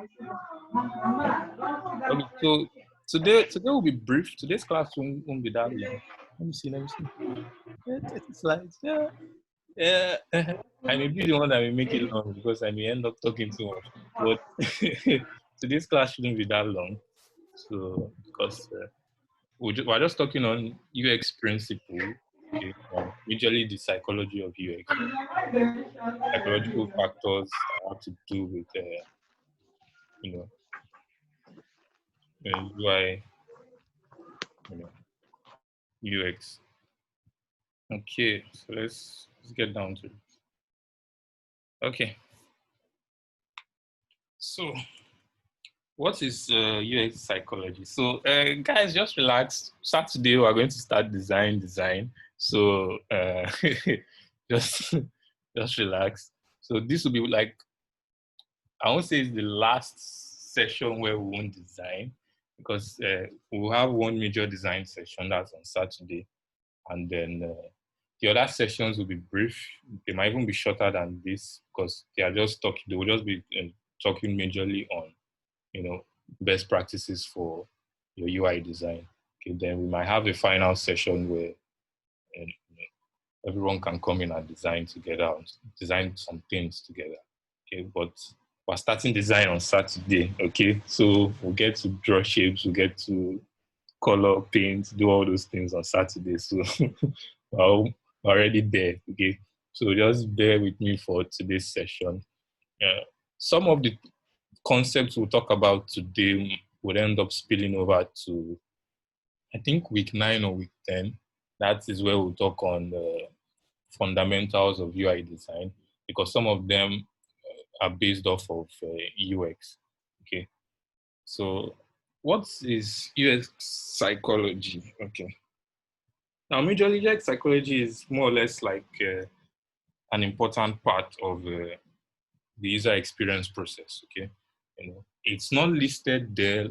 Okay, so today will be brief. Today's class won't be that long. Let me see. Let me see. Yeah, 30 slides. Yeah. Yeah. I may be the one that will make it long because I may end up talking too much. But today's class shouldn't be that long. So because we're just talking on UX principle, okay, usually the psychology of UX, psychological factors that have to do with you know UI, UX. Okay, so let's get down to it. Okay, so what is UX psychology? So guys, just relax. Saturday we're going to start design. So just just relax. So this will be like, I won't say it's the last session where we won't design, because we'll have one major design session that's on Saturday, and then the other sessions will be brief. They might even be shorter than this because they are just talking. They will just be talking majorly on, best practices for your UI design. Okay, then we might have a final session where everyone can come in and design together, design some things together. Okay, but we're starting design on Saturday. Okay, so we'll get to draw shapes, we'll get to color, paint, do all those things on Saturday. So we're already there. Okay, so just bear with me for today's session. Some of the concepts we'll talk about today would end up spilling over to, I think, week 9 or week 10. That is where we'll talk on the fundamentals of UI design, because some of them are based off of UX. Okay, so what is UX psychology? Okay, now majorly UX psychology is more or less like an important part of the user experience process. Okay, it's not listed there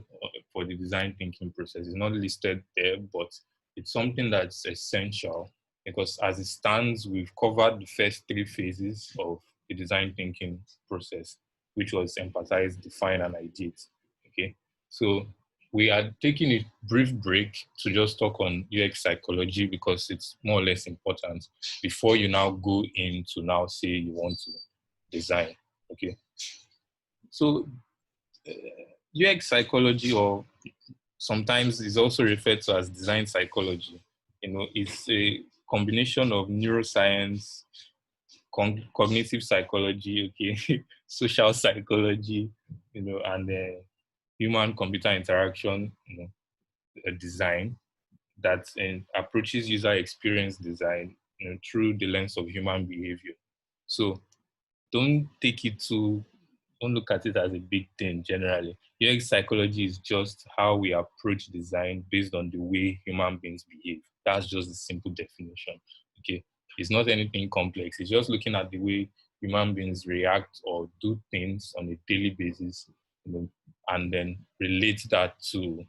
for the design thinking process. It's not listed there, but it's something that's essential, because as it stands, we've covered the first 3 phases of the design thinking process, which was emphasize, define, and ideate. Okay, so we are taking a brief break to just talk on UX psychology because it's more or less important before you now go in to now say you want to design. Okay, so UX psychology, or sometimes is also referred to as design psychology, it's a combination of neuroscience, cognitive psychology, okay, social psychology, and human computer interaction, design that approaches user experience design, through the lens of human behavior. So don't take it to don't look at it as a big thing generally. UX psychology is just how we approach design based on the way human beings behave. That's just the simple definition. Okay. It's not anything complex. It's just looking at the way human beings react or do things on a daily basis, and then relate that to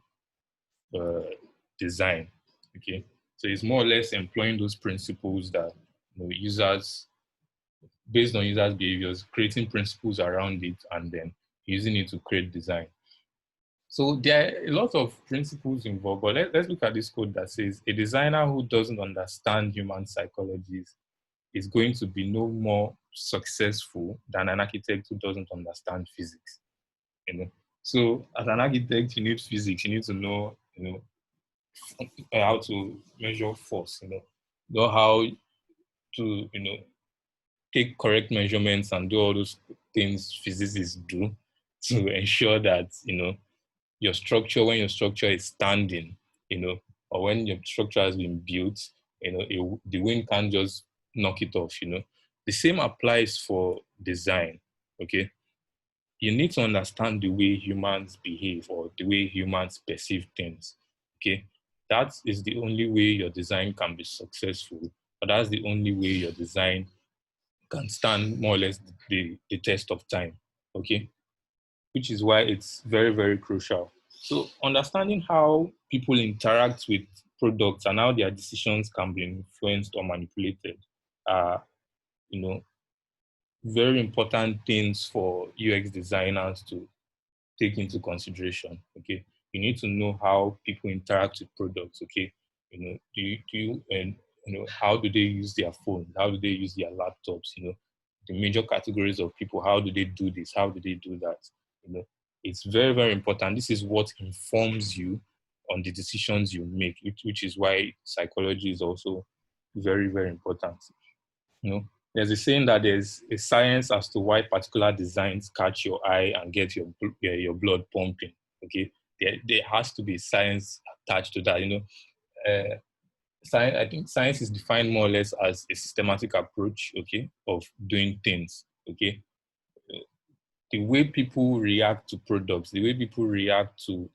design. Okay. So it's more or less employing those principles that users, based on users' behaviors, creating principles around it, and then using it to create design. So there are a lot of principles involved, but let's look at this code that says a designer who doesn't understand human psychologies is going to be no more successful than an architect who doesn't understand physics. So as an architect, you need physics. You need to know, how to measure force. Know how to, take correct measurements and do all those things physicists do to ensure that, your structure, when your structure is standing, or when your structure has been built, the wind can't just knock it off. The same applies for design. Okay, you need to understand the way humans behave or the way humans perceive things. Okay, that is the only way your design can be successful, but that's the only way your design can stand more or less the test of time. Okay, which is why it's very, very crucial. So understanding how people interact with products and how their decisions can be influenced or manipulated are, very important things for UX designers to take into consideration. Okay, you need to know how people interact with products. Okay, and how do they use their phones? How do they use their laptops? The major categories of people. How do they do this? How do they do that? It's very, very important. This is what informs you on the decisions you make, which is why psychology is also very, very important. There's a saying that there's a science as to why particular designs catch your eye and get your blood pumping. Okay, there has to be science attached to that. Uh, Science, I think science is defined more or less as a systematic approach, okay, of doing things, okay. The way people react to products, the way people react to,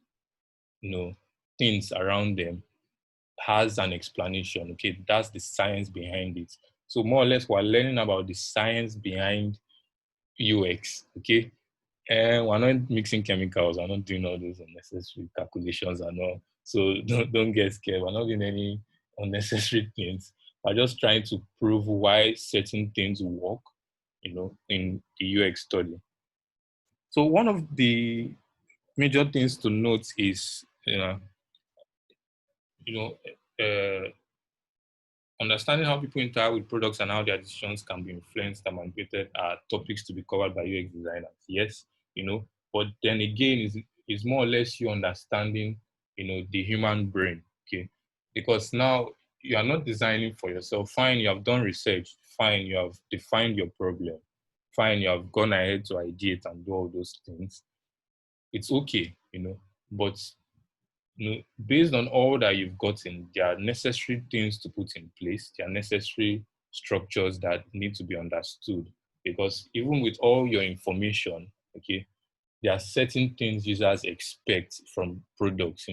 you know, things around them has an explanation, okay. That's the science behind it. So more or less, we're learning about the science behind UX, okay. And we're not mixing chemicals. We're not doing all those unnecessary calculations and all. So don't get scared. We're not doing any unnecessary things. We're just trying to prove why certain things work, in the UX study. So one of the major things to note is, you know, uh, understanding how people interact with products and how their decisions can be influenced and manipulated are topics to be covered by UX designers. Yes, but then again, is more or less you understanding, the human brain. Okay, because now you are not designing for yourself. Fine, you have done research. Fine, you have defined your problem. Fine, you have gone ahead to ideate and do all those things. It's okay, but based on all that you've gotten, there are necessary things to put in place. There are necessary structures that need to be understood. Because even with all your information, okay, there are certain things users expect from products,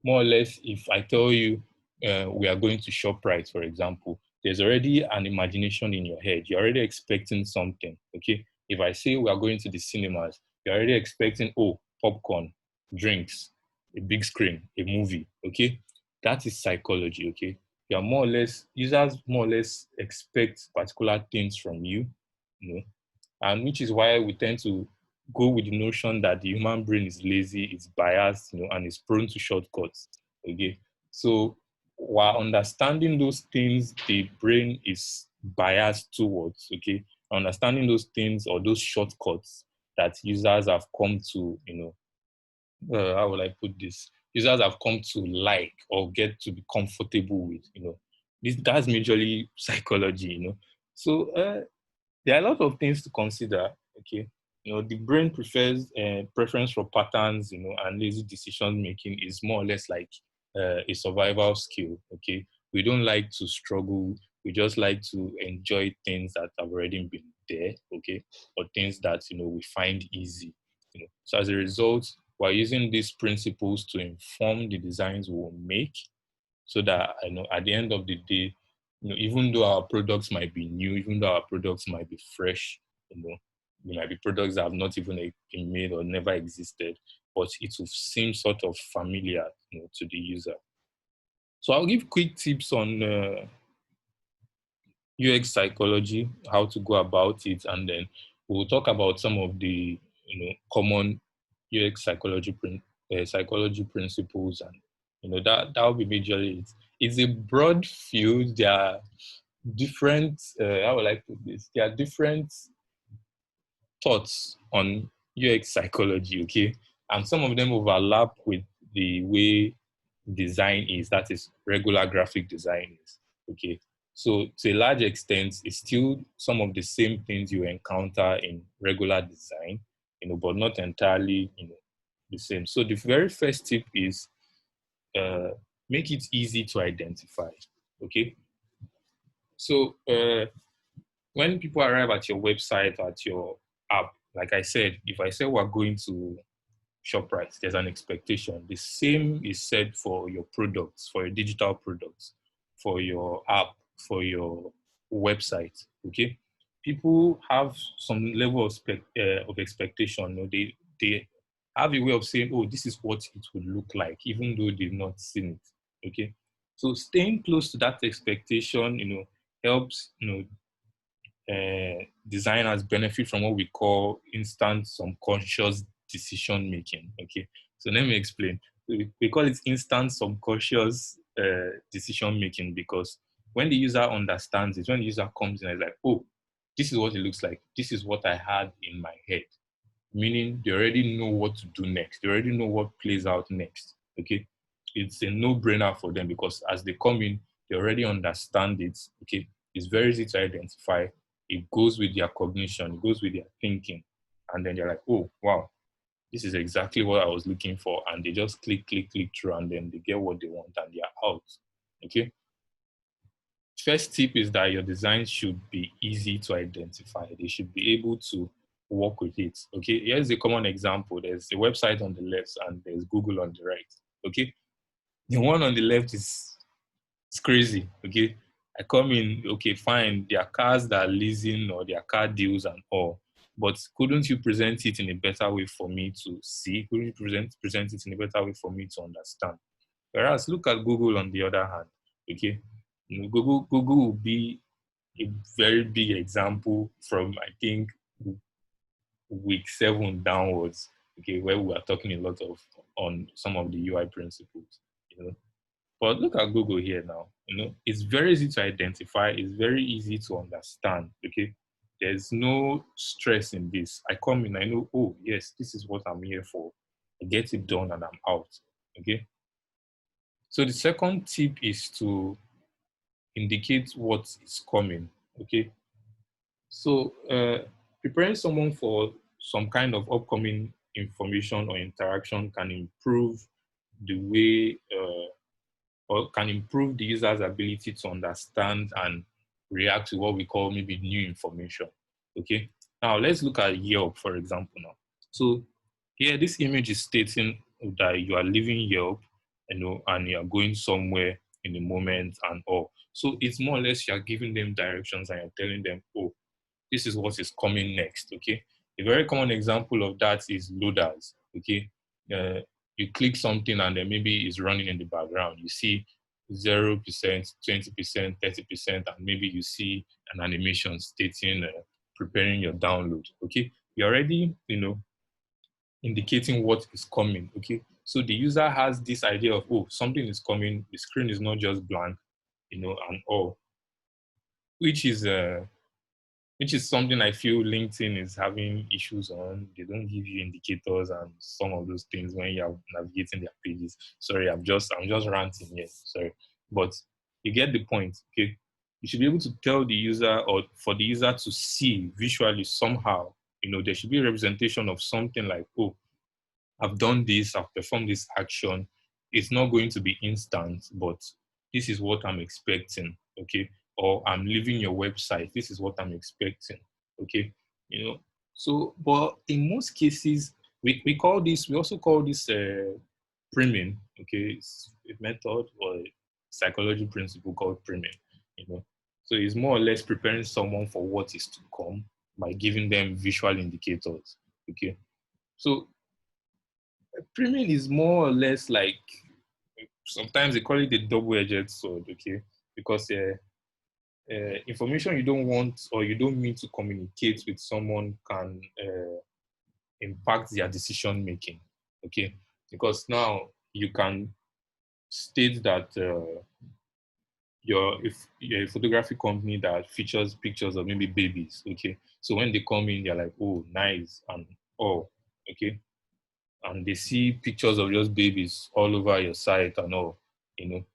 more or less, if I tell you we are going to ShopRite, for example, there's already an imagination in your head. You're already expecting something, okay? If I say we are going to the cinemas, you're already expecting, oh, popcorn, drinks, a big screen, a movie, okay? That is psychology, okay? Users more or less expect particular things from you, you know, and which is why we tend to go with the notion that the human brain is lazy, it's biased, and is prone to shortcuts. Okay, so while understanding those things, the brain is biased towards. Okay, understanding those things or those shortcuts that users have come to, how will I put this? Users have come to like or get to be comfortable with. That's majorly psychology. So there are a lot of things to consider. Okay, the brain prefers preference for patterns, and lazy decision making is more or less like a survival skill. Okay, we don't like to struggle. We just like to enjoy things that have already been there. Okay, or things that we find easy. So as a result, we're using these principles to inform the designs we will make, so that at the end of the day, even though our products might be new, even though our products might be fresh, they might be products that have not even been made or never existed, but it will seem sort of familiar, to the user. So I'll give quick tips on UX psychology, how to go about it, and then we'll talk about some of the common UX psychology principles, and that will be majorly it. It's a broad field. There are different. How would I put this? There are different thoughts on UX psychology. Okay, and some of them overlap with the way design is. That is regular graphic design is. Okay, so to a large extent, it's still some of the same things you encounter in regular design, but not entirely, the same. So the very first tip is make it easy to identify. Okay, so when people arrive at your website, at your app, like I said, if I say we're going to ShopRite, there's an expectation. The same is said for your products, for your digital products, for your app, for your website. Okay, people have some level of expectation. They have a way of saying, "Oh, this is what it would look like," even though they've not seen it. Okay, so staying close to that expectation, helps designers benefit from what we call instant subconscious decision making. Okay, so let me explain. We call it instant subconscious decision making because when the user understands it, when the user comes in and is like, oh, this is what it looks like. This is what I had in my head. Meaning they already know what to do next. They already know what plays out next. Okay. It's a no-brainer for them because as they come in, they already understand it. Okay. It's very easy to identify. It goes with their cognition, it goes with their thinking. And then they're like, oh, wow, this is exactly what I was looking for. And they just click, click, click through, and then they get what they want and they're out. Okay. First tip is that your design should be easy to identify. They should be able to work with it. Okay, here's a common example. There's a website on the left and there's Google on the right. Okay, the one on the left is it's crazy. Okay, I come in, okay, fine, there are cars that are leasing or there are car deals and all. But couldn't you present it in a better way for me to see? Couldn't you present it in a better way for me to understand? Whereas look at Google on the other hand. Okay, Google will be a very big example from I think week 7 downwards. Okay, where we are talking a lot of on some of the UI principles. You know, but look at Google here now. You know, it's very easy to identify. It's very easy to understand. Okay, there's no stress in this. I come in, I know, oh yes, this is what I'm here for. I get it done and I'm out. Okay. So the second tip is to indicate what is coming. Okay. So preparing someone for some kind of upcoming information or interaction can improve the way or can improve the user's ability to understand and react to what we call maybe new information. Okay. Now let's look at Yelp, for example. Now, so here this image is stating that you are leaving Yelp, you know, and you are going somewhere in the moment and all. So it's more or less you are giving them directions and you're telling them, oh, this is what is coming next. Okay. A very common example of that is loaders. Okay. Uh, you click something and then maybe it's running in the background. You see 0%, 20%, 30%, and maybe you see an animation stating preparing your download. Okay. You're already, you know, indicating what is coming. Okay. So the user has this idea of, oh, something is coming. The screen is not just blank, you know, and all, which is something I feel LinkedIn is having issues on. They don't give you indicators and some of those things when you're navigating their pages. Sorry, I'm just ranting here. Sorry, but you get the point. Okay, you should be able to tell the user or for the user to see visually somehow. You know, there should be a representation of something like, oh, I've done this, I've performed this action. It's not going to be instant, but this is what I'm expecting. Okay, or I'm leaving your website. This is what I'm expecting. Okay, you know. So, but in most cases, we also call this priming. Okay, it's a method or a psychology principle called priming. You know, so it's more or less preparing someone for what is to come by giving them visual indicators. Okay, so priming is more or less like sometimes they call it a double-edged sword. Okay, because information you don't want or you don't mean to communicate with someone can impact their decision making. Okay, because now you can state that you're a photography company that features pictures of maybe babies. Okay, so when they come in, they're like, oh, nice, and oh, okay, and they see pictures of just babies all over your site and all, you know.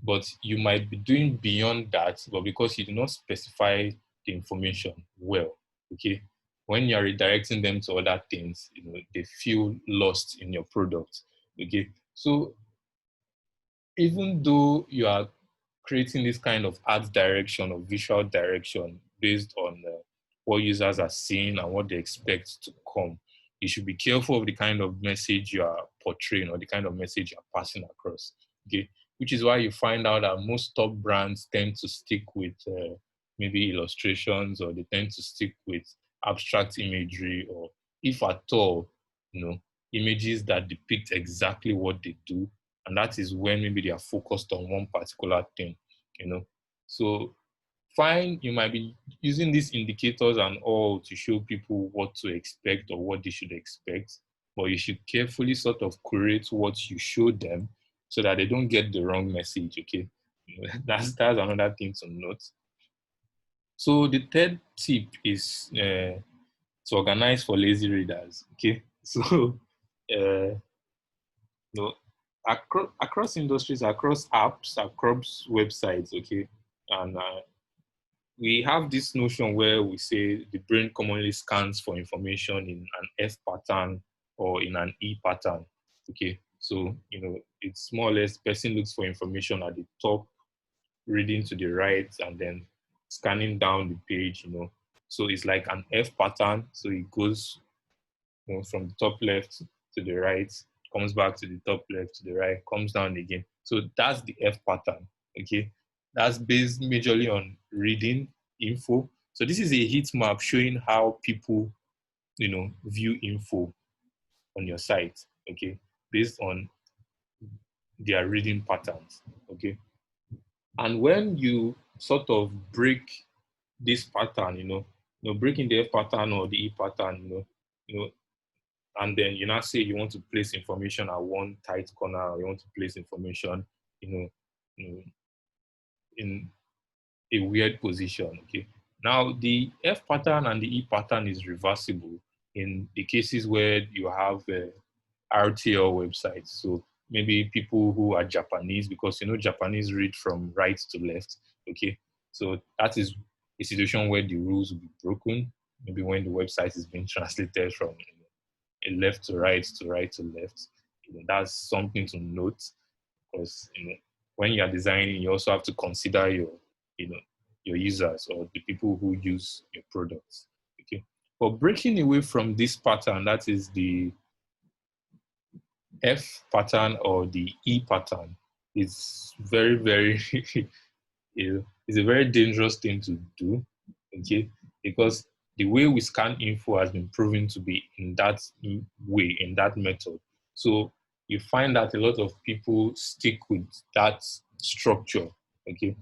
But you might be doing beyond that, but because you do not specify the information well, okay, when you're redirecting them to other things, you know, they feel lost in your product, okay. So even though you are creating this kind of art direction or visual direction based on what users are seeing and what they expect to come, you should be careful of the kind of message you are portraying or the kind of message you're passing across. Okay, which is why you find out that most top brands tend to stick with maybe illustrations, or they tend to stick with abstract imagery, or if at all, you know, images that depict exactly what they do, and that is when maybe they are focused on one particular thing, you know. So fine, you might be using these indicators and all to show people what to expect or what they should expect, but you should carefully sort of curate what you show them so that they don't get the wrong message, okay? That's another thing to note. So the third tip is to organize for lazy readers, okay? So, you know, across industries, across apps, across websites, okay? And we have this notion where we say the brain commonly scans for information in an F pattern or in an E pattern. Okay, so it's more or less person looks for information at the top, reading to the right, and then scanning down the page. So it's like an F pattern. So it goes from the top left to the right, comes back to the top left to the right, comes down again. So that's the F pattern. Okay, that's based majorly on reading info. So this is a heat map showing how people, view info on your site. Okay, based on their reading patterns. Okay, and when you sort of break this pattern, breaking the F pattern or the E pattern, and then you now say you want to place information at one tight corner, or you want to place information, you know in a weird position. Okay. Now the F pattern and the E pattern is reversible in the cases where you have RTL websites. So maybe people who are Japanese, because Japanese read from right to left. Okay. So that is a situation where the rules will be broken. Maybe when the website is being translated from a left to right to right to left. That's something to note, because when you are designing, you also have to consider your users or the people who use your products. Okay, but breaking away from this pattern, that is the F pattern or the E pattern, is very very is a very dangerous thing to do. Okay, because the way we scan info has been proven to be in that way, in that method. So you find that a lot of people stick with that structure. Okay,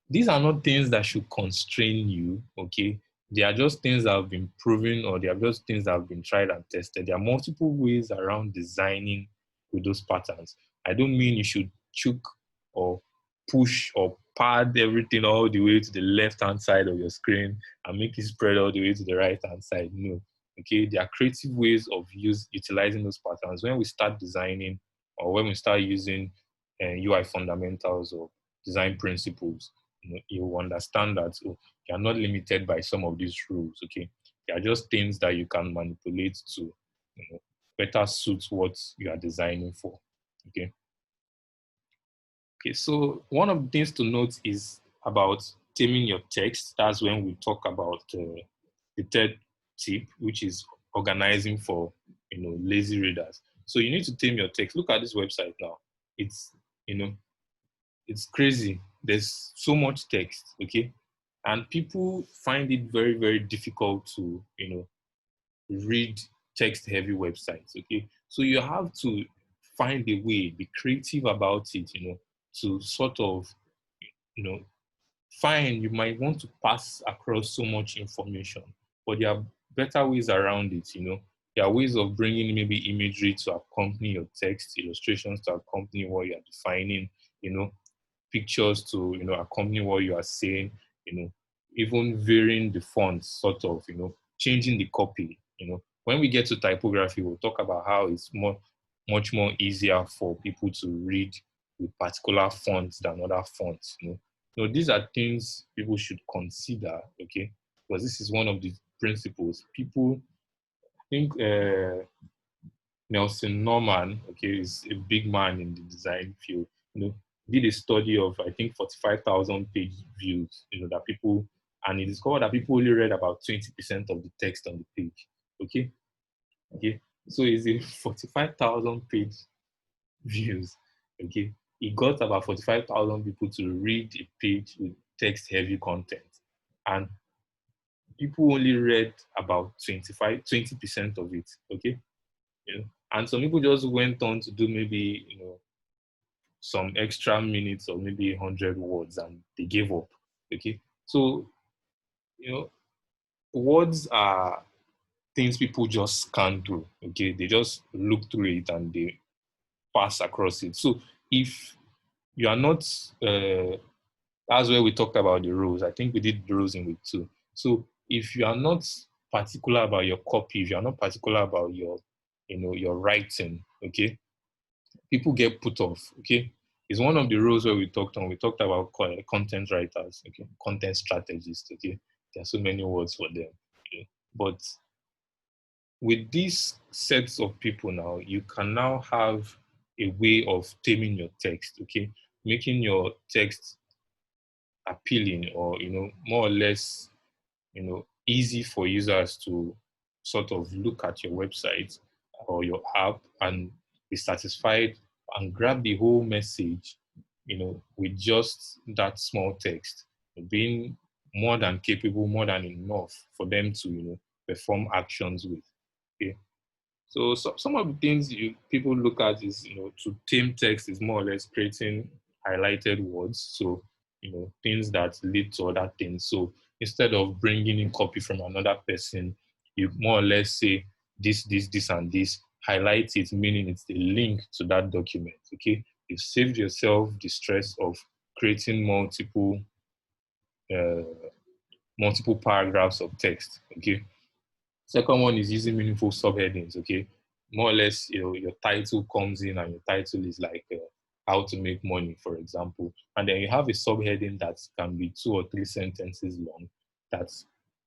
these are not things that should constrain you. Okay, they are just things that have been proven, or they are just things that have been tried and tested. There are multiple ways around designing with those patterns. I don't mean you should choke or push or pad everything all the way to the left hand side of your screen and make it spread all the way to the right hand side. No. Okay, there are creative ways of utilizing those patterns. When we start designing, or when we start using UI fundamentals or design principles, you will understand that you are not limited by some of these rules. Okay, they are just things that you can manipulate to better suit what you are designing for. Okay. Okay, so one of the things to note is about taming your text. That's when we talk about the third tip, which is organizing for lazy readers. So you need to tame your text. Look at this website now. It's you know it's crazy. There's so much text, okay, and people find it very very difficult to read text-heavy websites. Okay, so you have to find a way, be creative about it. To sort of you know fine, you might want to pass across so much information, but there are better ways around it. There are ways of bringing maybe imagery to accompany your text, illustrations to accompany what you are defining, you know, pictures to accompany what you are saying, even varying the fonts, sort of, changing the copy. When we get to typography, we'll talk about how it's much more easier for people to read with particular fonts than other fonts. These are things people should consider, okay? Because this is one of the principles. People think Nelson Norman, okay, is a big man in the design field. Did a study of I think 45,000 page views. That people, and he discovered that people only read about 20% of the text on the page. Okay. So it's a 45,000 page views. Okay, he got about 45,000 people to read a page with text-heavy content, and people only read about 20% of it. Okay, and some people just went on to do maybe some extra minutes or maybe 100 words, and they gave up. Okay, So, words are things people just scan through. Okay, they just look through it and they pass across it. So if you are not, that's where we talked about the rules. I think we did the rules in week 2. So if you are not particular about your copy, if you are not particular about your writing, okay, people get put off. Okay, it's one of the rules where we talked on. We talked about content writers, okay, content strategists. Okay, there are so many words for them. Okay? But with these sets of people now, you can now have a way of taming your text, okay? Making your text appealing or, more or less, easy for users to sort of look at your website or your app and be satisfied and grab the whole message, with just that small text, being more than capable, more than enough for them to, perform actions with. Okay. So some of the things people look at is, to tame text is more or less creating highlighted words. So, things that lead to other things. So instead of bringing in copy from another person, you more or less say this, and this, highlight it, meaning it's the link to that document. Okay. You've saved yourself the stress of creating uh, multiple paragraphs of text. Okay. Second one is using meaningful subheadings. Okay, more or less, your title comes in, and your title is like how to make money, for example, and then you have a subheading that can be 2 or 3 sentences long that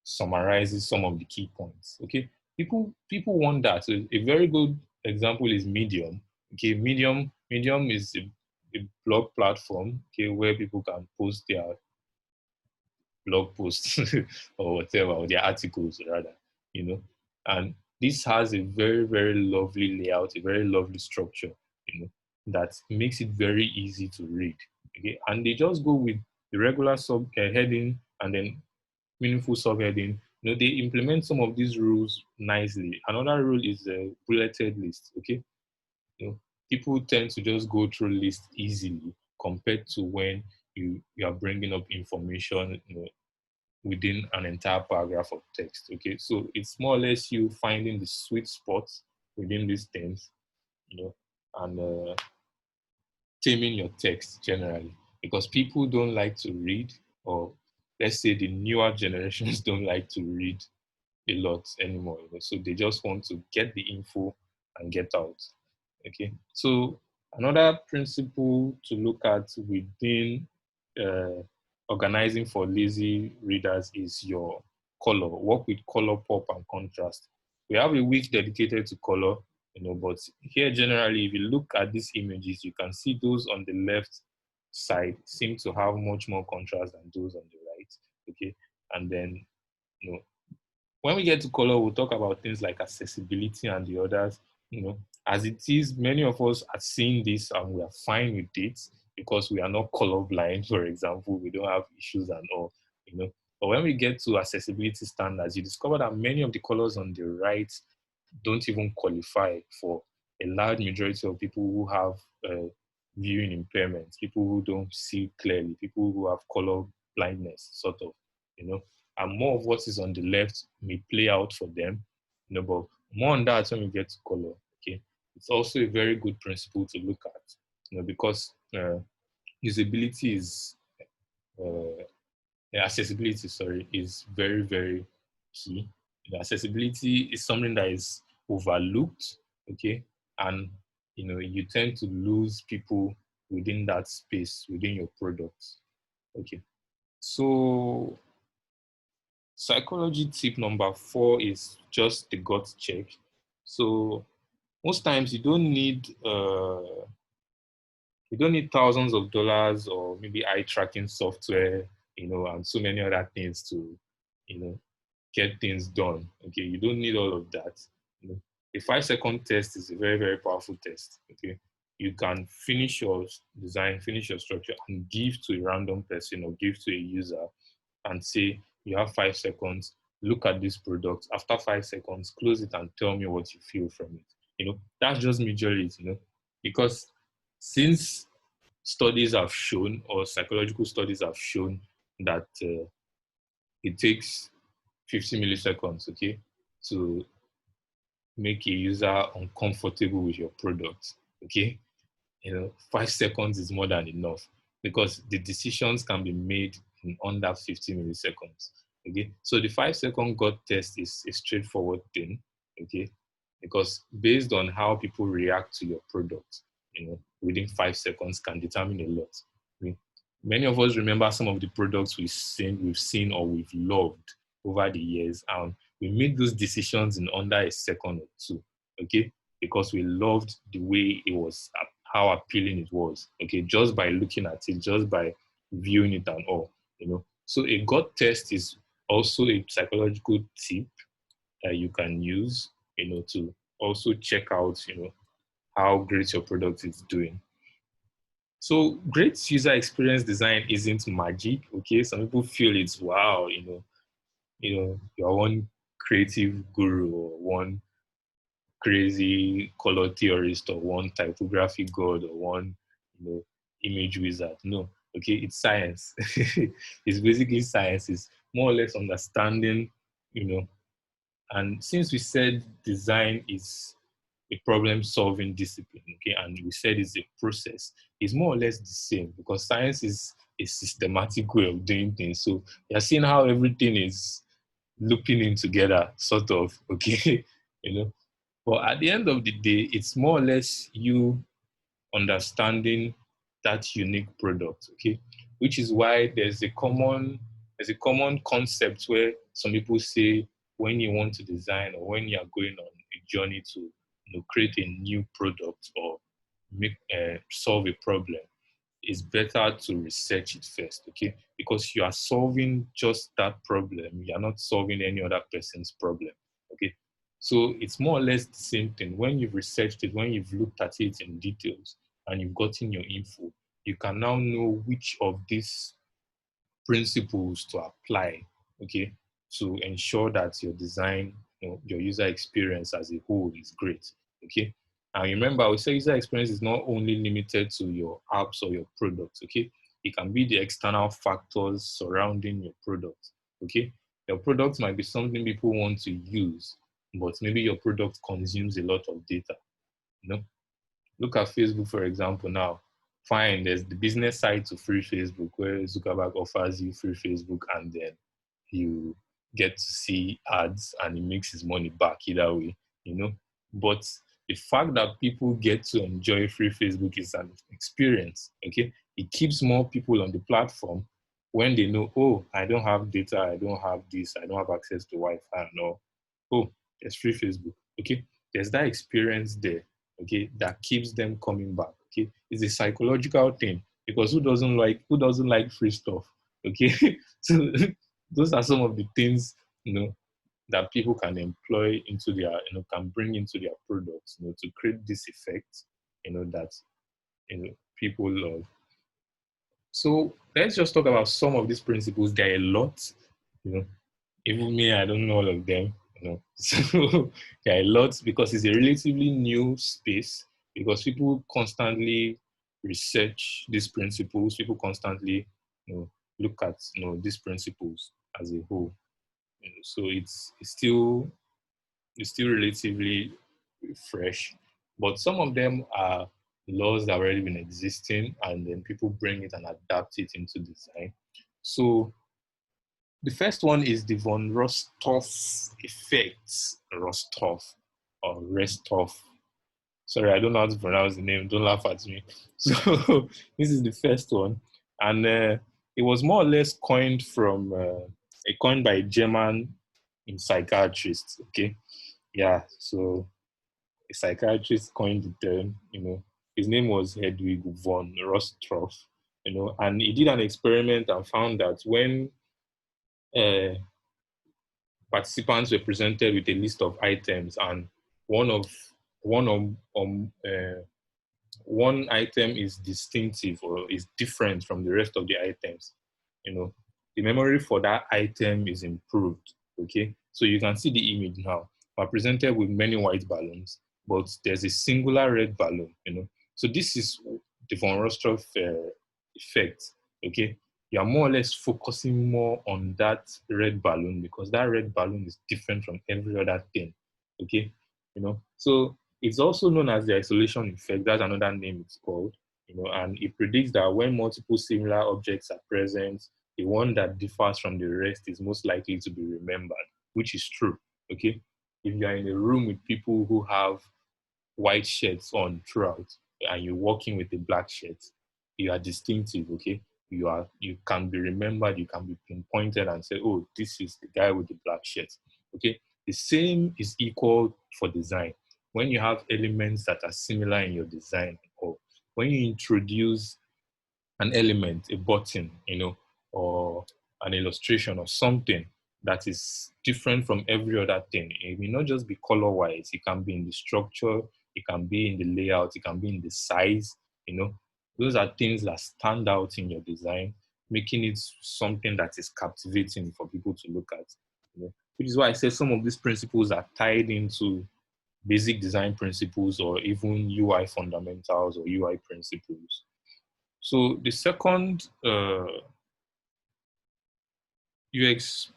summarizes some of the key points. Okay, people want that. So a very good example is Medium. Okay, Medium is a blog platform. Okay, where people can post their blog posts or whatever, or their articles rather, And this has a very, very lovely layout, a very lovely structure, that makes it very easy to read. Okay, and they just go with the regular sub heading and then meaningful subheading. They implement some of these rules nicely. Another rule is a bulleted list. Okay, you know, people tend to just go through lists easily compared to when you are bringing up information, within an entire paragraph of text. Okay, so it's more or less you finding the sweet spots within these things, and taming your text generally, because people don't like to read, or let's say the newer generations don't like to read a lot anymore. So they just want to get the info and get out. Okay, so another principle to look at within uh, organizing for lazy readers is your color. Work with color pop and contrast. We have a week dedicated to color, but here generally, if you look at these images, you can see those on the left side seem to have much more contrast than those on the right. Okay, and then you know when we get to color, we'll talk about things like accessibility and the others. As it is, many of us are seeing this and we are fine with it because we are not colorblind, for example. We don't have issues and all. But when we get to accessibility standards, you discover that many of the colors on the right don't even qualify for a large majority of people who have viewing impairments, people who don't see clearly, people who have color blindness, sort of, you know and more of what is on the left may play out for them, but more on that when we get to color. Okay, it's also a very good principle to look at, because usability is uh, accessibility, sorry, is very, very key. Accessibility is something that is overlooked, okay, and you tend to lose people within that space within your product. Okay, so psychology tip number 4 is just the gut check. So most times you don't need thousands of dollars or maybe eye tracking software, and so many other things to, get things done. Okay, you don't need all of that. A 5-second test is a very, very powerful test. Okay, you can finish your design, finish your structure, and give to a random person or give to a user and say, you have 5 seconds, look at this product. After 5 seconds, close it and tell me what you feel from it. That's just majorly it, because since studies have shown, or psychological studies have shown, that it takes 50 milliseconds, okay, to make a user uncomfortable with your product, okay? 5 seconds is more than enough because the decisions can be made in under 50 milliseconds. Okay, so the 5 second gut test is a straightforward thing. Okay, because based on how people react to your product, within 5 seconds can determine a lot. Okay? Many of us remember some of the products we've seen or we've loved over the years, and we made those decisions in under a second or two. Okay, because we loved the way it was, how appealing it was. Okay, just by looking at it, just by viewing it and all. So a gut test is also a psychological tip that you can use, to also check out, how great your product is doing. So great user experience design isn't magic. Okay, some people feel it's wow, you're one creative guru or one crazy color theorist or one typography god or one image wizard. No, okay, it's science. It's basically science. It's more or less understanding, and since we said design is a problem solving discipline, okay, and we said it's a process, it's more or less the same because science is a systematic way of doing things. So you're seeing how everything is looping in together, sort of, okay. you know but at the end of the day, it's more or less you understanding that unique product, okay? Which is why there's a common concept where some people say when you want to design or when you are going on a journey to create a new product or solve a problem, it's better to research it first, okay? Because you are solving just that problem. You are not solving any other person's problem, okay? So it's more or less the same thing. When you've researched it, when you've looked at it in details and you've gotten your info, you can now know which of these principles to apply, okay, to ensure that your design, your user experience as a whole is great, okay. And remember, we say user experience is not only limited to your apps or your products, okay. It can be the external factors surrounding your product, okay. Your product might be something people want to use, but maybe your product consumes a lot of data, you know. Look at Facebook, for example, now. Fine, there's the business side to free Facebook where Zuckerberg offers you free Facebook and then you get to see ads and he makes his money back either way. But the fact that people get to enjoy free Facebook is an experience, okay? It keeps more people on the platform when they know, oh, I don't have data, I don't have this, I don't have access to Wi-Fi and all. Oh, there's free Facebook, okay? There's that experience there, okay, that keeps them coming back, okay? It's a psychological thing because who doesn't like free stuff, okay? So those are some of the things, that people can employ into their, can bring into their products, to create this effect, that, people love. So let's just talk about some of these principles. There are a lot, you know, even me, I don't know all of them. So there are a lot because it's a relatively new space because people constantly research these principles. People constantly, look at, these principles as a whole. So it's still relatively fresh, but some of them are laws that have already been existing, and then people bring it and adapt it into design. So the first one is the von Restorff effect. Restorff or Restorff. Sorry, I don't know how to pronounce the name. Don't laugh at me. So this is the first one, and it was more or less coined by a German psychiatrist. Okay, yeah. So a psychiatrist coined the term. His name was Hedwig von Restorff. And he did an experiment and found that when uh, participants were presented with a list of items, and one of one of one item is distinctive or is different from the rest of the items, the memory for that item is improved. Okay, so you can see the image now. We're presented with many white balloons, but there's a singular red balloon. So this is the von Restorff effect. Okay, you are more or less focusing more on that red balloon because that red balloon is different from every other thing. Okay, so it's also known as the isolation effect. That's another name it's called. And it predicts that when multiple similar objects are present, the one that differs from the rest is most likely to be remembered, which is true. Okay, if you are in a room with people who have white shirts on throughout and you're working with a black shirt, you are distinctive. Okay, you can be remembered, you can be pinpointed and say, oh, this is the guy with the black shirt. Okay, the same is equal for design. When you have elements that are similar in your design, or when you introduce an element, a button, or an illustration or something that is different from every other thing. It may not just be color wise, it can be in the structure, it can be in the layout, it can be in the size, you know. Those are things that stand out in your design, making it something that is captivating for people to look at. Which is why I say some of these principles are tied into basic design principles or even UI fundamentals or UI principles. So the second UX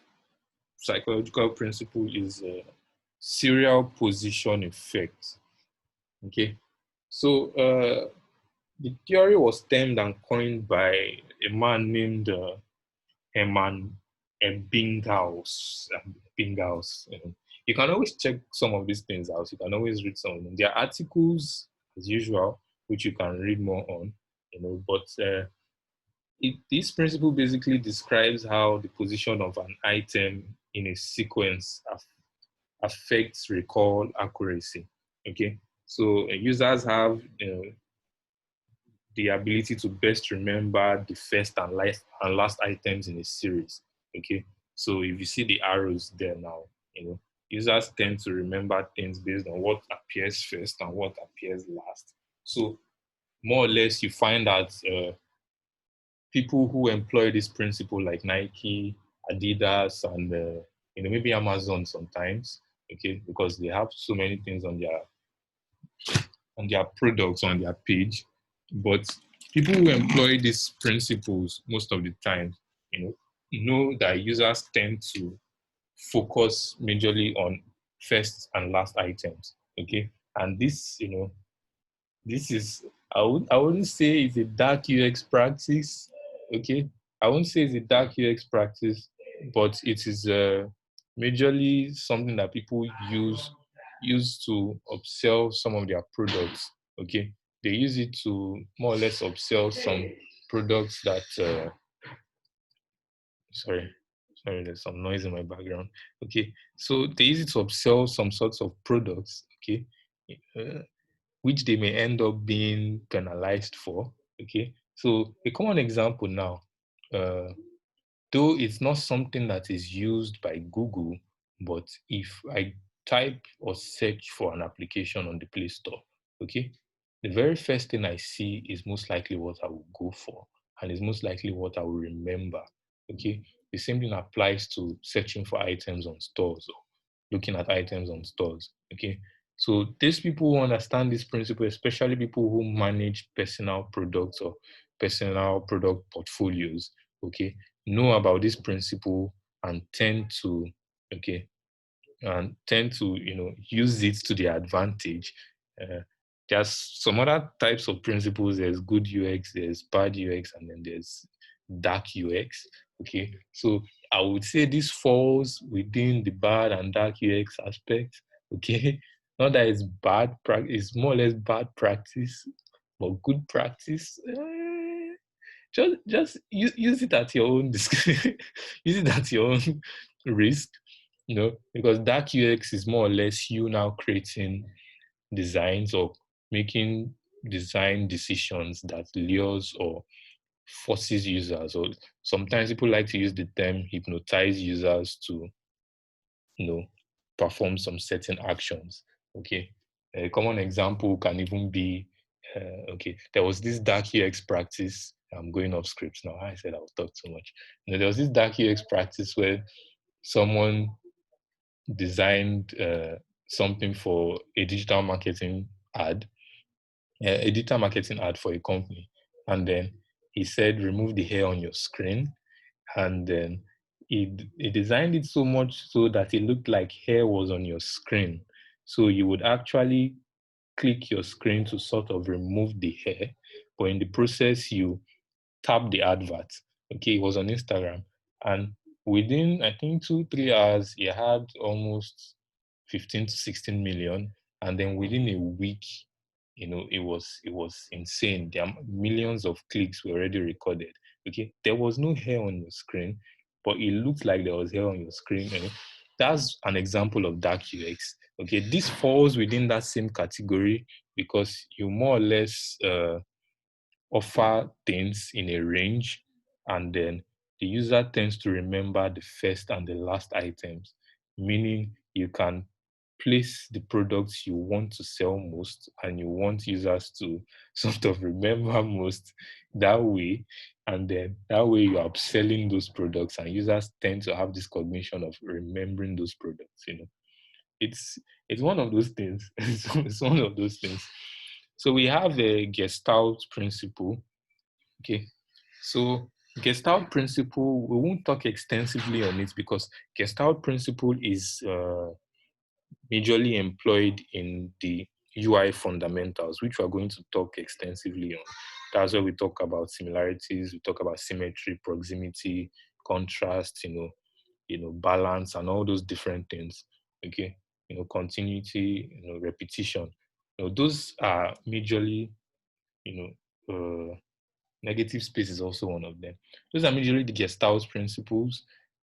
psychological principle is serial position effect. Okay, so the theory was termed and coined by a man named Herman Ebbinghaus. Ebbinghaus. You can always check some of these things out. You can always read some of them. There are articles, as usual, which you can read more on. But this principle basically describes how the position of an item in a sequence affects recall accuracy. Okay, so users have the ability to best remember the first and last items in a series. Okay, so if you see the arrows there now, users tend to remember things based on what appears first and what appears last. So more or less, you find that people who employ this principle, like Nike, Adidas, and maybe Amazon sometimes, okay, because they have so many things on their products on their page. But people who employ these principles most of the time, know that users tend to focus majorly on first and last items. Okay, and this is I wouldn't say it's a dark UX practice. Okay, I wouldn't say it's a dark UX practice, but it is majorly something that people use to upsell some of their products. Okay, they use it to more or less upsell some products that sorry, there's some noise in my background. Okay, so they use it to upsell some sorts of products. Okay, which they may end up being penalized for. Okay, so a common example now, uh, though it's not something that is used by Google, but if I type or search for an application on the Play Store, okay, the very first thing I see is most likely what I will go for, and is most likely what I will remember. Okay, the same thing applies to searching for items on stores or looking at items on stores. Okay, so these people who understand this principle, especially people who manage personal products or personal product portfolios, okay, know about this principle and okay tend to use it to their advantage. Uh, there's some other types of principles. There's good UX, there's bad UX, and then there's dark UX. Okay, so I would say this falls within the bad and dark UX aspect. Okay, not that it's bad practice, it's more or less bad practice, but good practice. Just use it at your own use it at your own risk, because dark UX is more or less you now creating designs or making design decisions that lures or forces users, or sometimes people like to use the term hypnotize users to perform some certain actions. Okay, a common example can even be okay, there was this dark UX practice. I'm going off script now. I said I would talk too much. There was this dark UX practice where someone designed something for a digital marketing ad, a digital marketing ad for a company, and then he said remove the hair on your screen, and then he designed it so much so that it looked like hair was on your screen. So you would actually click your screen to sort of remove the hair, but in the process you tap the advert. Okay, it was on Instagram, and within I think 2 3 hours, he had almost 15 to 16 million, and then within a week, it was insane. There are millions of clicks were already recorded. Okay, there was no hair on your screen, but it looked like there was hair on your screen. That's an example of dark UX. Okay, this falls within that same category because you more or less offer things in a range, and then the user tends to remember the first and the last items, meaning you can place the products you want to sell most and you want users to sort of remember most that way. And then that way you're upselling those products and users tend to have this cognition of remembering those products. It's one of those things. It's one of those things. So we have a Gestalt principle. Okay. So Gestalt principle, we won't talk extensively on it because Gestalt principle is majorly employed in the UI fundamentals, which we're going to talk extensively on. That's where we talk about similarities, we talk about symmetry, proximity, contrast, balance, and all those different things. Okay, continuity, repetition. Those are majorly, negative space is also one of them. Those are majorly the Gestalt principles,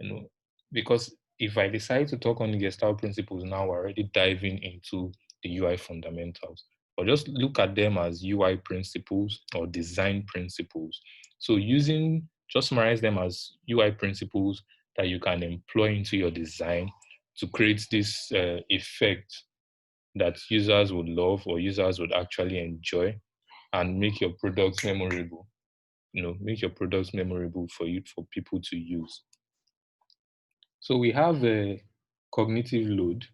you know, because if I decide to talk on the Gestalt principles now, we're already diving into the UI fundamentals. But just look at them as UI principles or design principles. So just summarize them as UI principles that you can employ into your design to create this effect that users would love or users would actually enjoy and make your products memorable. Make your products memorable for people to use. So we have a cognitive load.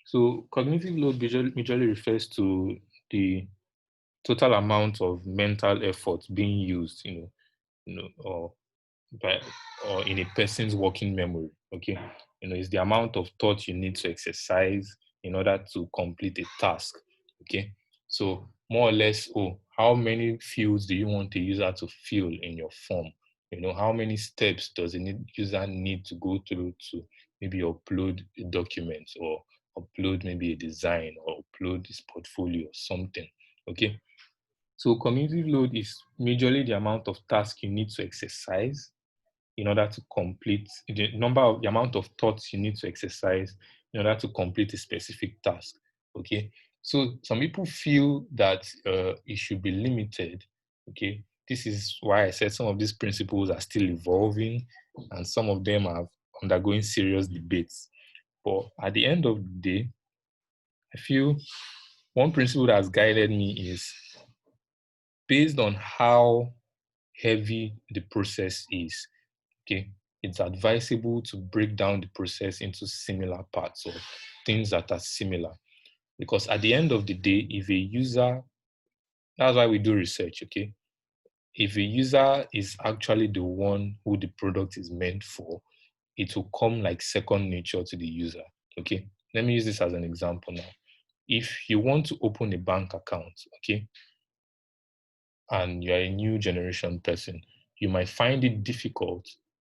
So cognitive load majorly refers to the total amount of mental effort being used, or by or in a person's working memory. Okay, it's the amount of thought you need to exercise in order to complete a task. Okay, so more or less, how many fields do you want the user to fill in your form? How many steps does the user need to go through to maybe upload a document or upload maybe a design or upload this portfolio or something. Okay, so cognitive load is majorly the amount of task you need to exercise in order to complete the amount of thoughts you need to exercise in order to complete a specific task. Okay, so some people feel that it should be limited. Okay, this is why I said some of these principles are still evolving and some of them are undergoing serious debates. But at the end of the day, I feel one principle that has guided me is based on how heavy the process is. Okay, it's advisable to break down the process into similar parts or things that are similar. Because at the end of the day, if a user, that's why we do research, okay? If a user is actually the one who the product is meant for, it will come like second nature to the user. Okay, let me use this as an example now. If you want to open a bank account, okay, and you're a new generation person, you might find it difficult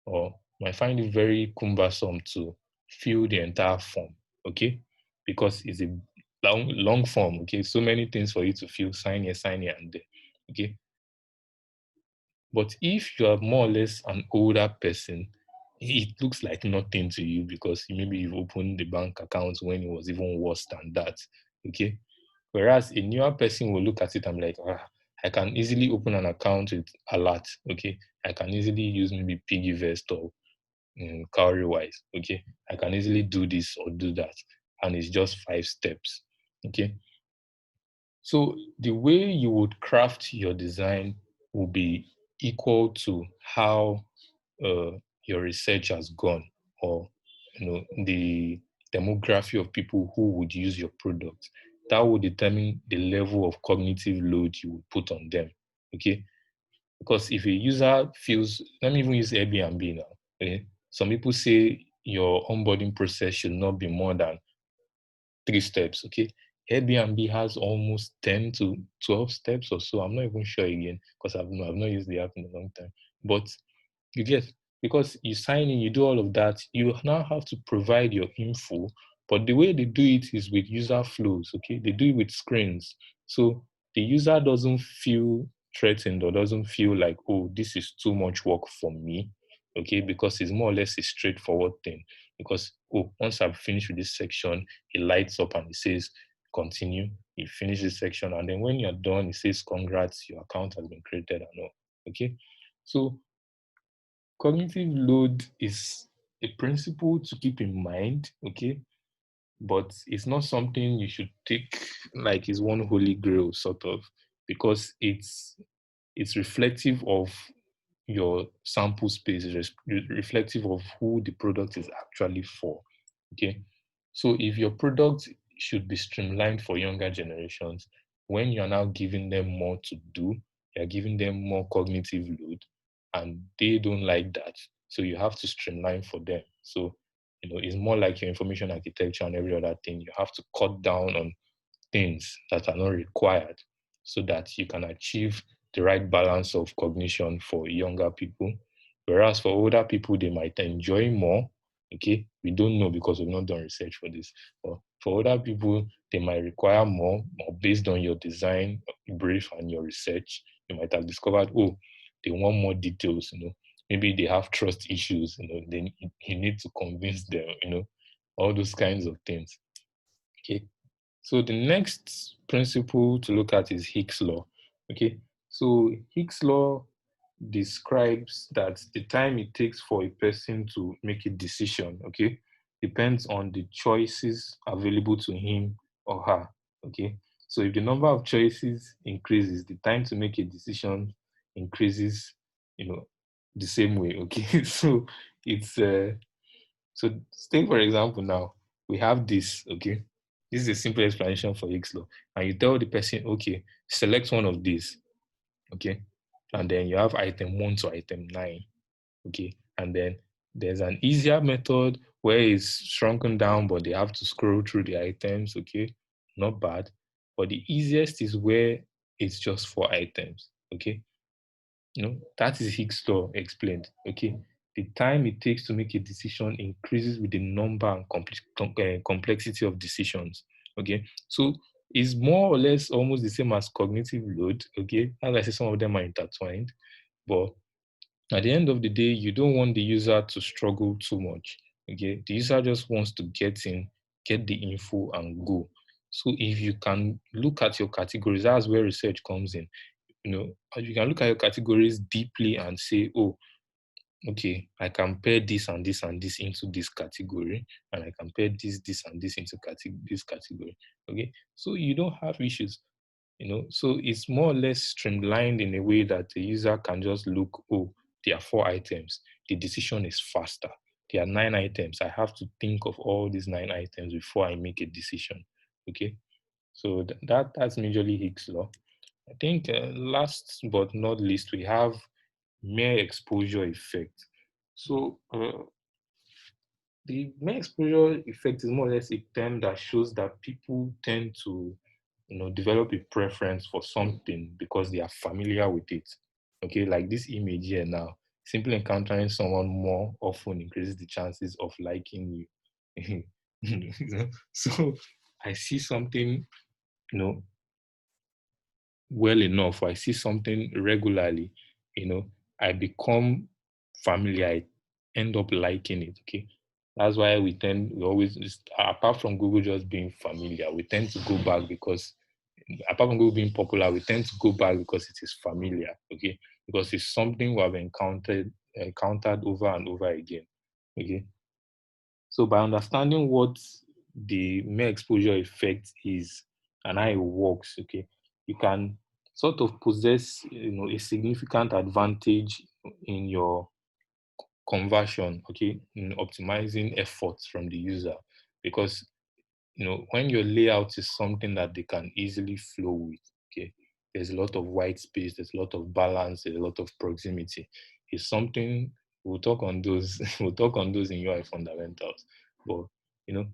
or might find it very cumbersome to fill the entire form, okay? Because it's a long form, okay? So many things for you to fill, sign here, and there, okay? But if you are more or less an older person, it looks like nothing to you because maybe you've opened the bank account when it was even worse than that, okay? Whereas a newer person will look at it and be like, I can easily open an account with a lot. Okay. I can easily use maybe Piggyvest or Cowrywise. Okay. I can easily do this or do that. And it's just 5 steps. Okay. So the way you would craft your design will be equal to how your research has gone or the demography of people who would use your product. That will determine the level of cognitive load you will put on them. Okay. Because if a user feels, let me even use Airbnb now. Okay? Some people say your onboarding process should not be more than 3 steps. Okay. Airbnb has almost 10 to 12 steps or so. I'm not even sure again because I've not used the app in a long time. But you get, because you sign in, you do all of that, you now have to provide your info. But the way they do it is with user flows. Okay. They do it with screens. So the user doesn't feel threatened or doesn't feel like, oh, this is too much work for me. Okay. Because it's more or less a straightforward thing. Because, oh, once I've finished with this section, it lights up and it says continue. You finish this section, and then when you're done, it says congrats, your account has been created and all. Okay. So cognitive load is a principle to keep in mind, okay, but it's not something you should take like it's one holy grail, sort of, because it's reflective of your sample space, reflective of who the product is actually for. Okay. So if your product should be streamlined for younger generations, when you're now giving them more to do, you're giving them more cognitive load, and they don't like that. So you have to streamline for them. So, it's more like your information architecture and every other thing. You have to cut down on things that are not required so that you can achieve the right balance of cognition for younger people. Whereas for older people, they might enjoy more. Okay, we don't know because we've not done research for this. But for older people, they might require more, or based on your design brief and your research, you might have discovered, oh, they want more details. Maybe they have trust issues. Then you need to convince them. All those kinds of things. Okay, so the next principle to look at is Hick's law. Okay, so Hick's law describes that the time it takes for a person to make a decision, okay, depends on the choices available to him or her. Okay, so if the number of choices increases, the time to make a decision increases, the same way. Okay, so it's so take for example now, we have this, okay? This is a simple explanation for Higgs law. And you tell the person, okay, select one of these, okay? And then you have item 1 to item 9, okay? And then there's an easier method where it's shrunken down, but they have to scroll through the items, okay? Not bad. But the easiest is where it's just 4 items, okay? That is Higgs law explained. Okay, the time it takes to make a decision increases with the number and complexity of decisions. Okay, so it's more or less almost the same as cognitive load. Okay, as I say, some of them are intertwined, but at the end of the day, you don't want the user to struggle too much. Okay, the user just wants to get in, get the info, and go. So if you can look at your categories, that's where research comes in. You can look at your categories deeply and say, oh, okay, I can pair this and this and this into this category, and I can pair this and this into this category. Okay, so you don't have issues. So it's more or less streamlined in a way that the user can just look, oh, there are 4 items. The decision is faster. There are 9 items. I have to think of all these 9 items before I make a decision. Okay, so that's majorly Higgs law. I think last but not least, we have mere exposure effect. So the mere exposure effect is more or less a term that shows that people tend to, develop a preference for something because they are familiar with it. Okay, like this image here now, simply encountering someone more often increases the chances of liking you. So I see something, you know, well enough, or I see something regularly, I become familiar. I end up liking it. Okay. That's why we always, apart from Google just being familiar, we tend to go back because, apart from Google being popular, we tend to go back because it is familiar. Okay. Because it's something we have encountered over and over again. Okay. So by understanding what the mere exposure effect is and how it works, okay, you can sort of possess, a significant advantage in your conversion, okay, in optimizing efforts from the user, because when your layout is something that they can easily flow with, okay, there's a lot of white space, there's a lot of balance, there's a lot of proximity. It's something we'll talk on those. We'll talk on those in UI fundamentals. But you know,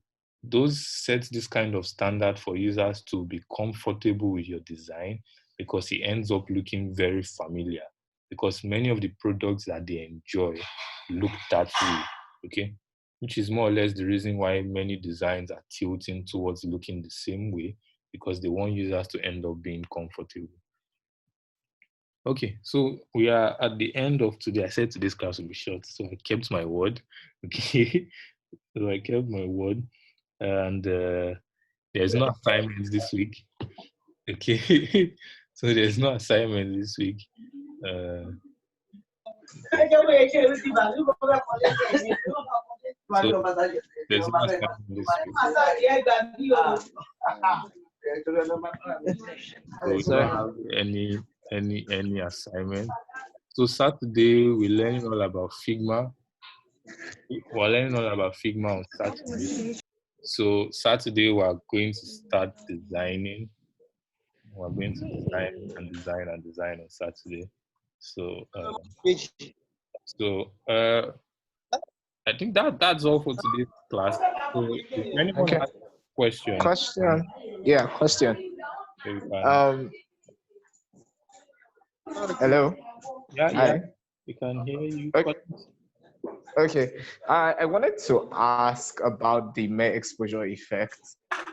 those set this kind of standard for users to be comfortable with your design because it ends up looking very familiar. Because many of the products that they enjoy look that way. Okay, which is more or less the reason why many designs are tilting towards looking the same way because they want users to end up being comfortable. Okay, so we are at the end of today. I said today's class will be short, so I kept my word. Okay, so I kept my word, and there's no assignment this week. Okay, so there's no assignment this week. So there's no assignment this week. So we don't have any assignment. So Saturday we're learning all about Figma. We're learning all about Figma on Saturday. So Saturday we're going to start designing. We're going to design and design and design on Saturday. So I think that's all for today's class. So if anyone has questions, question. Hello. Yeah, we can hear you. Okay. I wanted to ask about the mere exposure effect.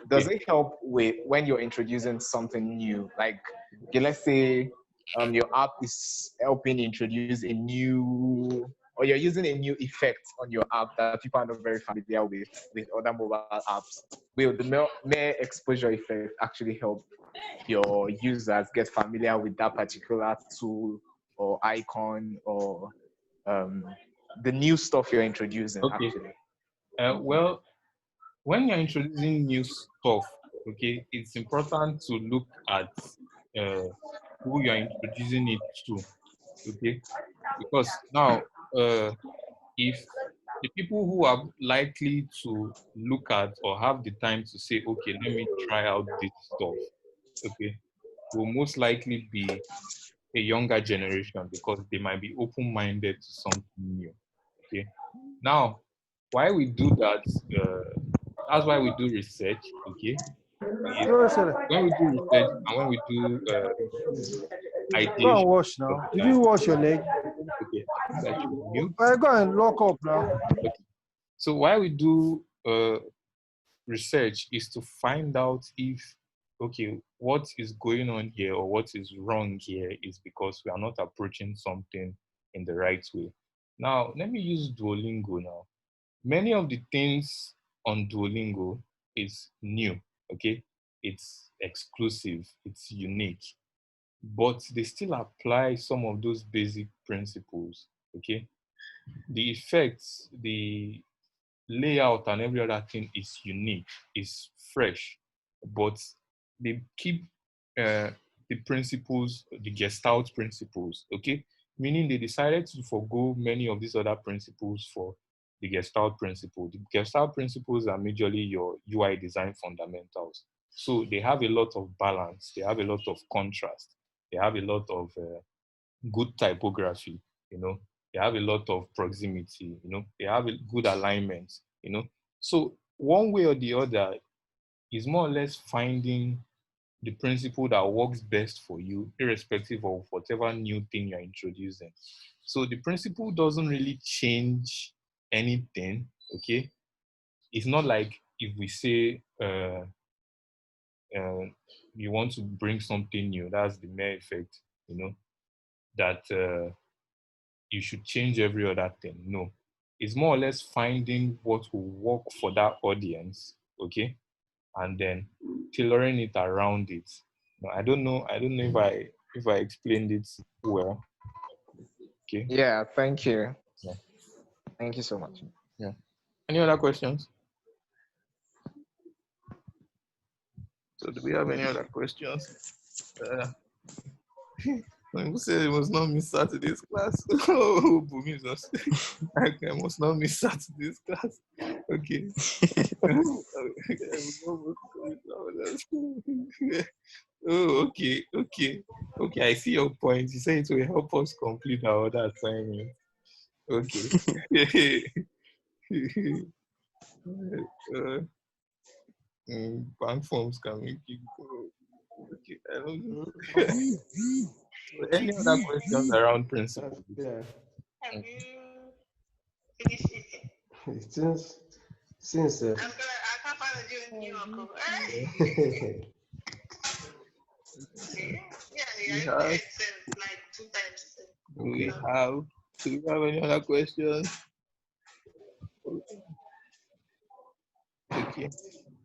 Does it help with when you're introducing something new? Like, okay, let's say your app is helping introduce a new, or you're using a new effect on your app that people are not very familiar with other mobile apps. Will the mere exposure effect actually help your users get familiar with that particular tool or icon or the new stuff you're introducing? Okay. Actually? Well, when you're introducing new stuff, okay, it's important to look at who you're introducing it to, okay? Because now, if the people who are likely to look at or have the time to say, okay, let me try out this stuff, okay, will most likely be a younger generation because they might be open-minded to something new, okay? Now, why we do that, that's why we do research, okay? When we do research and when we do ideation. Go and wash now. Did you wash your leg? Okay, that should mute. Go and lock up now. Okay. So why we do research is to find out if, okay, what is going on here or what is wrong here is because we are not approaching something in the right way. Now, let me use Duolingo now. Many of the things on Duolingo is new, okay? It's exclusive, it's unique, but they still apply some of those basic principles, okay? The effects, the layout and every other thing is unique, is fresh, but they keep the principles, the Gestalt principles, okay? Meaning they decided to forgo many of these other principles for the Gestalt principle. The Gestalt principles are majorly your UI design fundamentals. So they have a lot of balance, they have a lot of contrast, they have a lot of good typography, you know, they have a lot of proximity, you know, they have a good alignment, you know. So one way or the other is more or less finding the principle that works best for you, irrespective of whatever new thing you're introducing. So the principle doesn't really change anything, okay? It's not like if we say you want to bring something new, that's the mere effect, you know, that you should change every other thing. No, it's more or less finding what will work for that audience, okay, and then tailoring it around it. No, I don't know if I explained it well. Okay. Yeah, thank you. Yeah. Thank you so much. Yeah. Any other questions? So do we have any other questions? Who said it must not miss Saturday's class? Oh, Jesus. I must not miss Saturday's class. Okay. Oh, okay, okay, okay. I see your point. You say it will help us complete our other assignment. Okay. uh, bank forms can make it go. Okay, I don't know. So any other questions around principles? Yeah. Have you finished eating? Since I can't find a new uncle. Yeah, I We even have, ate like 2 times. we Okay. have. Do you have any other questions? Okay.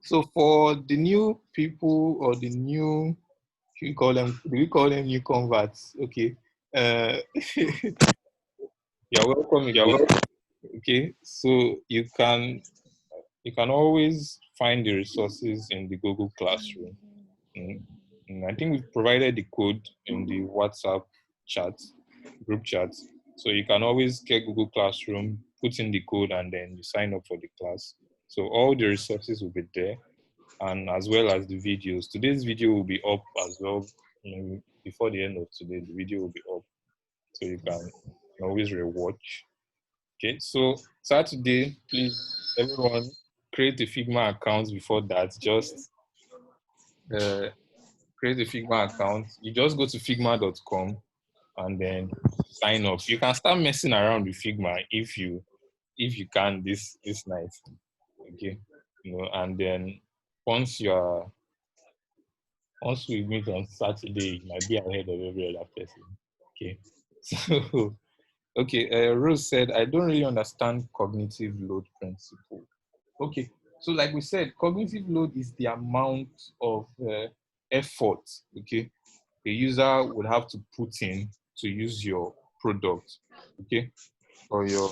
So for the new people or the new, we call them, do we call them new converts? Okay. Uh, you're welcome again. Okay. So you can always find the resources in the Google Classroom. Mm. I think we've provided the code in the WhatsApp chat, group chat. So you can always get Google Classroom, put in the code, and then you sign up for the class. So all the resources will be there, and as well as the videos. Today's video will be up as well. Before the end of today, the video will be up. So you can always rewatch. Okay, so Saturday, please, everyone, create a Figma account before that. Just uh, create a Figma account. You just go to figma.com and then sign up. You can start messing around with Figma if you can this night. Okay. And then once you're once we meet on Saturday, you might be ahead of every other person. Okay. So okay, Rose said, I don't really understand cognitive load principle. Okay, so like we said, cognitive load is the amount of effort, okay, the user would have to put in to use your product, okay, or your,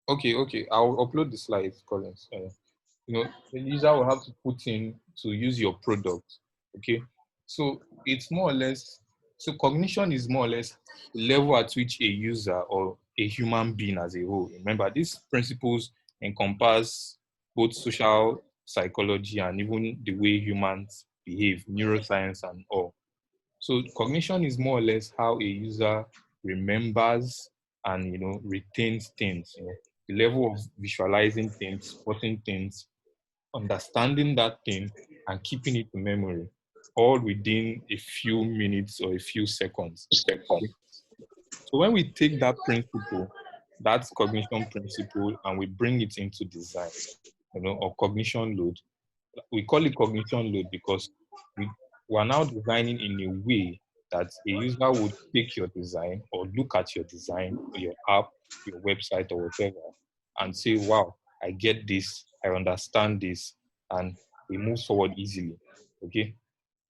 okay, I'll upload the slides, Collins. The user will have to put in to use your product, okay. So it's more or less, so cognition is more or less the level at which a user or a human being as a whole, remember these principles encompass both social psychology and even the way humans behave, neuroscience and all. So cognition is more or less how a user remembers and retains things, the level of visualizing things, spotting things, understanding that thing and keeping it in memory, all within a few minutes or a few seconds. Okay? So when we take that principle, that cognition principle, and we bring it into design, or cognition load, we call it cognition load because we are now designing in a way that a user would take your design or look at your design or your app, your website or whatever, and say, wow, I get this, I understand this, and it moves forward easily. Okay.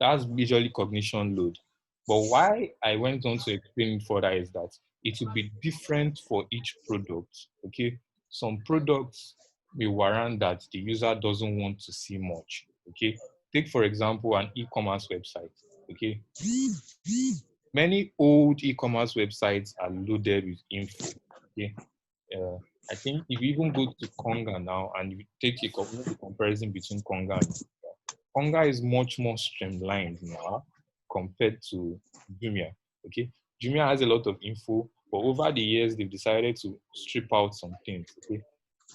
That's usually cognition load. But why I went on to explain it further is that it will be different for each product. Okay. Some products may warrant that the user doesn't want to see much. Okay. Take, for example, an e-commerce website. Okay. Many old e-commerce websites are loaded with info. Okay. Uh, I think if you even go to Konga now and you make a comparison between Konga and Konga is much more streamlined now compared to Jumia. Okay, Jumia has a lot of info, but over the years they've decided to strip out some things. Okay,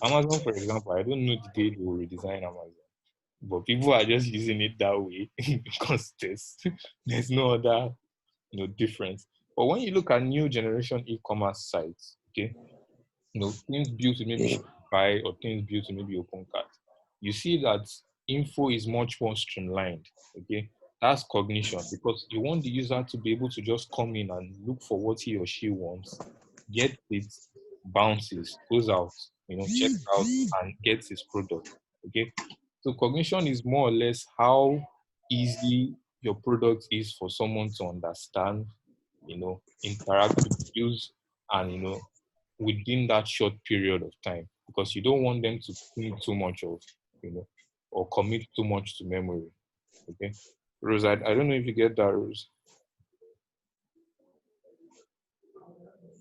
Amazon, for example, I don't know the day they will redesign Amazon, but people are just using it that way because there's no other difference. But when you look at new generation e-commerce sites, okay, things built to maybe Shopify or things built to maybe OpenCart, you see that info is much more streamlined. Okay, that's cognition because you want the user to be able to just come in and look for what he or she wants, get it, bounces, goes out, checks out and gets his product. Okay, so cognition is more or less how easy your product is for someone to understand, interact with, use, and within that short period of time because you don't want them to think too much of, or commit too much to memory. Okay. Rose, I don't know if you get that, Rose.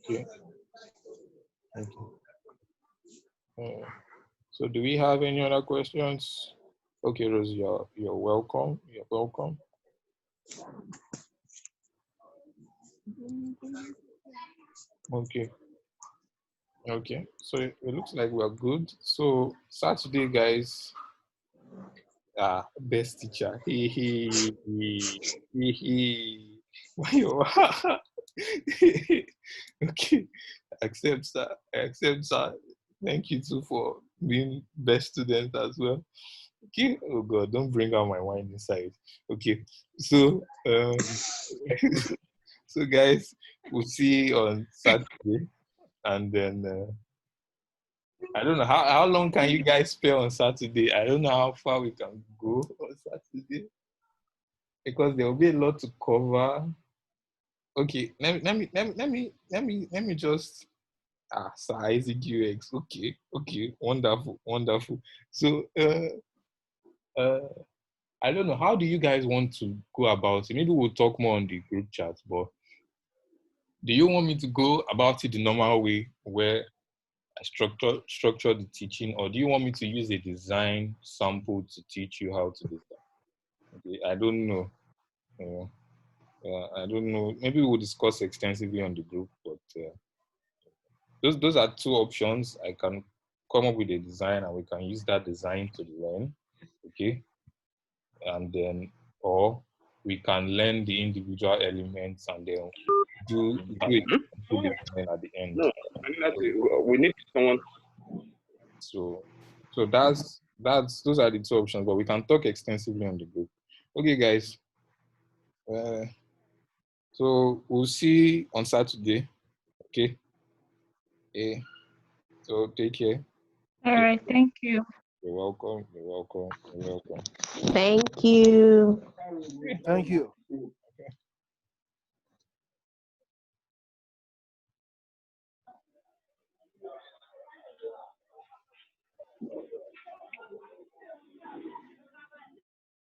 Okay. Okay. So do we have any other questions? Okay, Rose, you're welcome. You're welcome. Okay. Okay. So it looks like we're good. So Saturday, guys. Best teacher. He. Why you? Okay. Accept that. Accept that. Thank you too for being best student as well. Okay. Oh God, don't bring out my wine inside. Okay. So so guys, we'll see you on Saturday, and then I don't know how long can you guys spare on Saturday. I don't know how far we can go on Saturday because there will be a lot to cover. Okay, let me just Sir Isaac UX. Okay, okay, wonderful, wonderful. So I don't know, how do you guys want to go about it? Maybe we'll talk more on the group chat, but do you want me to go about it the normal way where I structure the teaching, or do you want me to use a design sample to teach you how to design? Okay, I don't know. I don't know. Maybe we'll discuss extensively on the group, but those are two options. I can come up with a design, and we can use that design to learn. Okay, and then or we can learn the individual elements and then do it design at the end. No, we need someone. So that's those are the two options, but we can talk extensively on the group. Okay, guys. So we'll see on Saturday. Okay. Okay. So take care. All right, thank you. You're welcome. You're welcome. You're welcome. Thank you. Thank you.